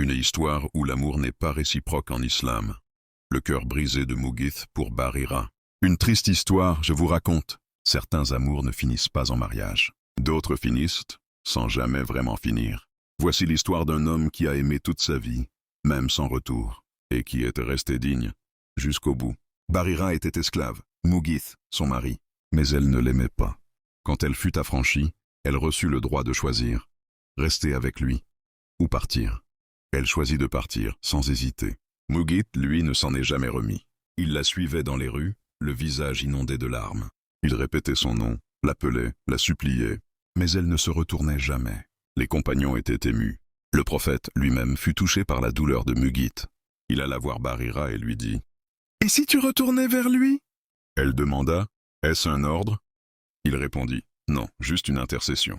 Une histoire où l'amour n'est pas réciproque en islam. Le cœur brisé de Mughith pour Barira. Une triste histoire, je vous raconte. Certains amours ne finissent pas en mariage. D'autres finissent sans jamais vraiment finir. Voici l'histoire d'un homme qui a aimé toute sa vie, même sans retour, et qui était resté digne jusqu'au bout. Barira était esclave, Mughith, son mari, mais elle ne l'aimait pas. Quand elle fut affranchie, elle reçut le droit de choisir, rester avec lui ou partir. Elle choisit de partir, sans hésiter. Mughith, lui, ne s'en est jamais remis. Il la suivait dans les rues, le visage inondé de larmes. Il répétait son nom, l'appelait, la suppliait, mais elle ne se retournait jamais. Les compagnons étaient émus. Le prophète lui-même fut touché par la douleur de Mughith. Il alla voir Barira et lui dit « Et si tu retournais vers lui ?» Elle demanda « Est-ce un ordre ?» Il répondit « Non, juste une intercession. »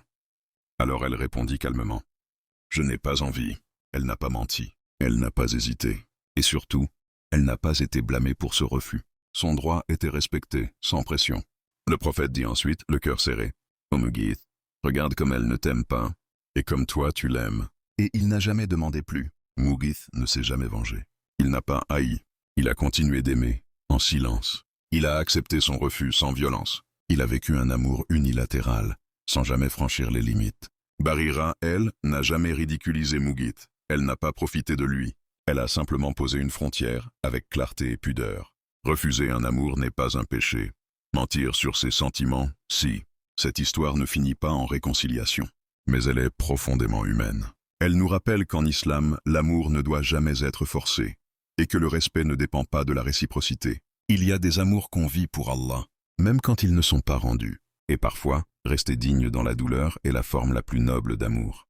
Alors elle répondit calmement « Je n'ai pas envie. » Elle n'a pas menti, elle n'a pas hésité. Et surtout, elle n'a pas été blâmée pour ce refus. Son droit était respecté, sans pression. Le prophète dit ensuite, le cœur serré, « Oh Mughith, regarde comme elle ne t'aime pas, et comme toi tu l'aimes. » Et il n'a jamais demandé plus. Mughith ne s'est jamais vengé. Il n'a pas haï. Il a continué d'aimer, en silence. Il a accepté son refus sans violence. Il a vécu un amour unilatéral, sans jamais franchir les limites. Barira, elle, n'a jamais ridiculisé Mughith. Elle n'a pas profité de lui. Elle a simplement posé une frontière, avec clarté et pudeur. Refuser un amour n'est pas un péché. Mentir sur ses sentiments, si. Cette histoire ne finit pas en réconciliation. Mais elle est profondément humaine. Elle nous rappelle qu'en islam, l'amour ne doit jamais être forcé, et que le respect ne dépend pas de la réciprocité. Il y a des amours qu'on vit pour Allah, même quand ils ne sont pas rendus. Et parfois, rester digne dans la douleur est la forme la plus noble d'amour.